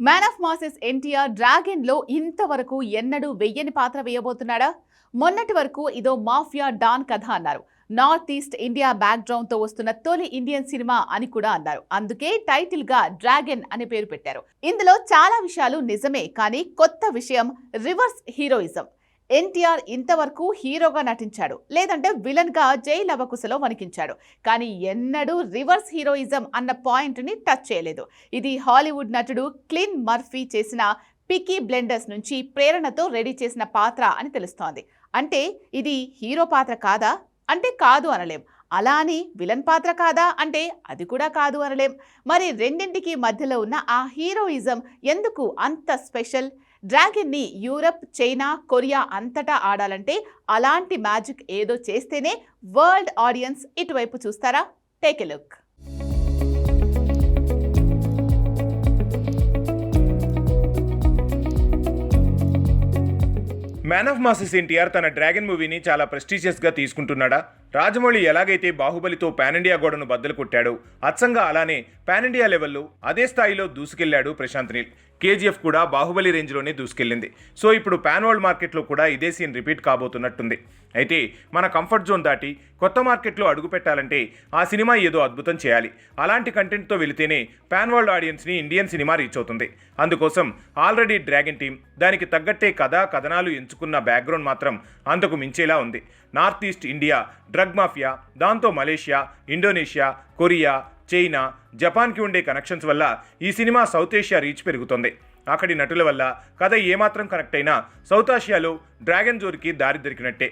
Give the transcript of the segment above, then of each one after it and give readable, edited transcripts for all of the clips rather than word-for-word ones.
Man of masses NTR dragon లో ఇంతవరకు ఎన్నడూ వెయ్యని పాత్ర వేయబోతున్నాడా? మొన్నటి వరకు ఇదో మాఫియా డాన్ కథ అన్నారు. North east India back ground తో వస్తున్న తొలి ఇండియన్ సినిమా అని కూడా అన్నారు. అందుకే టైటిల్ గా డ్రాగన్ అనే పేరు పెట్టారు. ఇందులో చాలా విషయాలు నిజమే, కానీ కొత్త విషయం రివర్స్ హీరోయిజం. ఎన్టీఆర్ ఇంతవరకు హీరోగా నటించాడు, లేదంటే విలన్ గా జై లవకుశలో వణికించాడు. కానీ ఎన్నడూ రివర్స్ హీరోయిజం అన్న పాయింట్ ని టచ్ చేయలేదు. ఇది హాలీవుడ్ నటుడు క్లిన్ మర్ఫీ చేసిన పికీ బ్లెండర్స్ నుంచి ప్రేరణతో రెడీ చేసిన పాత్ర అని తెలుస్తోంది. అంటే ఇది హీరో పాత్ర కాదా అంటే కాదు అనలేం. అలా అని విలన్ పాత్ర కాదా అంటే అది కూడా కాదు అనలేం. మరి రెండింటికి మధ్యలో ఉన్న ఆ హీరోయిజం ఎందుకు అంత స్పెషల్? డ్రాగన్ ని యూరప్, చైనా, కొరియా అంతటా ఆడాలంటే అలాంటి మ్యాజిక్ ఏదో చేస్తేనే వరల్డ్ ఆడియన్స్ ఇటువైపు చూస్తారా? Take a look. Man of masses NTR తన డ్రాగన్ మూవీని చాలా ప్రెస్టీజియస్గా తీసుకుంటున్నాడా? రాజమౌళి ఎలాగైతే బాహుబలితో పాన్ ఇండియా గోడను బద్దలు కొట్టాడో అచ్చంగా అలానే పాన్ ఇండియా లెవెల్లో అదే స్థాయిలో దూసుకెళ్లాడు ప్రశాంత్ నీల్. కేజీఎఫ్ కూడా బాహుబలి రేంజ్లోనే దూసుకెళ్లింది. సో ఇప్పుడు పాన్ వరల్డ్ మార్కెట్లో కూడా ఇదే సీన్ రిపీట్ కాబోతున్నట్టుంది. అయితే మన కంఫర్ట్ జోన్ దాటి కొత్త మార్కెట్లో అడుగు పెట్టాలంటే ఆ సినిమా ఏదో అద్భుతం చేయాలి. అలాంటి కంటెంట్తో వెళితేనే పాన్ వరల్డ్ ఆడియన్స్ని ఇండియన్ సినిమా రీచ్ అవుతుంది. అందుకోసం ఆల్రెడీ డ్రాగన్ టీం దానికి తగ్గట్టే కథనాలు ఎంచుకున్న బ్యాక్గ్రౌండ్ మాత్రం అంతకు మించేలా ఉంది. North east India, drug mafia, దాంతో మలేషియా, ఇండోనేషియా, కొరియా, చైనా, జపాన్కి ఉండే కనెక్షన్స్ వల్ల ఈ సినిమా సౌత్ ఏషియా రీచ్ పెరుగుతుంది. అక్కడి నటుల వల్ల కథ ఏమాత్రం కనెక్ట్ అయినా సౌత్ ఆసియాలో డ్రాగన్ జోరికి దారి దొరికినట్టే.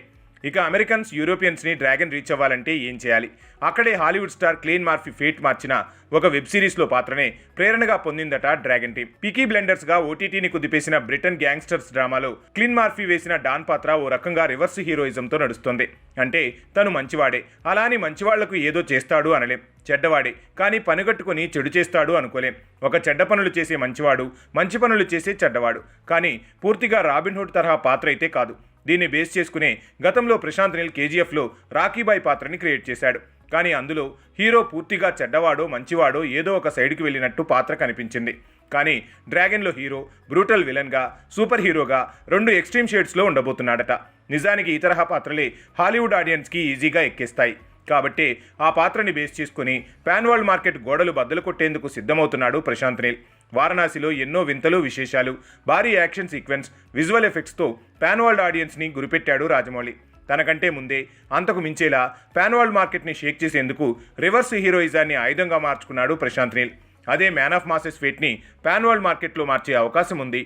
ఇక అమెరికన్స్, యూరోపియన్స్ని డ్రాగన్ రీచ్ అవ్వాలంటే ఏం చేయాలి? అక్కడే Hollywood star Cillian Murphy fate మార్చిన ఒక వెబ్ సిరీస్లో పాత్రనే ప్రేరణగా పొందిందట డ్రాగన్ టీం. పికీ బ్లెండర్స్గా ఓటీటీని కుదిపేసిన బ్రిటన్ గ్యాంగ్స్టర్స్ డ్రామాలో క్లీన్ మర్ఫీ వేసిన డాన్ పాత్ర ఓ రకంగా రివర్స్ హీరోయిజంతో నడుస్తుంది. అంటే తను మంచివాడే, అలా అని మంచివాళ్లకు ఏదో చేస్తాడు అనలేం. చెడ్డవాడే, కానీ పనిగట్టుకుని చెడు చేస్తాడు అనుకోలేం. ఒక చెడ్డ పనులు చేసే మంచివాడు, మంచి పనులు చేసే చెడ్డవాడు. కానీ పూర్తిగా రాబిన్హుడ్ తరహా పాత్ర అయితే కాదు. దీన్ని బేస్ చేసుకునే గతంలో ప్రశాంత్ నీల్ కేజీఎఫ్లో రాకీబాయ్ పాత్రని క్రియేట్ చేశాడు. కానీ అందులో హీరో పూర్తిగా చెడ్డవాడో మంచివాడో ఏదో ఒక సైడ్కి వెళ్ళినట్టు పాత్ర కనిపించింది. కానీ డ్రాగన్లో హీరో బ్రూటల్ విలన్గా, సూపర్ హీరోగా రెండు ఎక్స్ట్రీమ్ షేడ్స్లో ఉండబోతున్నాడట. నిజానికి ఈ తరహా పాత్రలే హాలీవుడ్ ఆడియన్స్కి ఈజీగా ఎక్కేస్తాయి. కాబట్టి ఆ పాత్రని బేస్ చేసుకుని పాన్ వరల్డ్ మార్కెట్ గోడలు బద్దలు కొట్టేందుకు సిద్ధమవుతున్నాడు ప్రశాంత్ నీల్. వారణాసిలో ఎన్నో వింతలు, విశేషాలు, భారీ యాక్షన్ సీక్వెన్స్, విజువల్ ఎఫెక్ట్స్తో పాన్ వరల్డ్ ఆడియన్స్ని గురిపెట్టాడు రాజమౌళి. తనకంటే ముందే అంతకు మించేలా పాన్ వరల్డ్ మార్కెట్ని షేక్ చేసేందుకు రివర్స్ హీరోయిజాన్ని ఆయుధంగా మార్చుకున్నాడు ప్రశాంత్ నీల్. అదే మ్యాన్ ఆఫ్ మాసెస్ ఫేట్ని పాన్ వరల్డ్ మార్కెట్లో మార్చే అవకాశం ఉంది.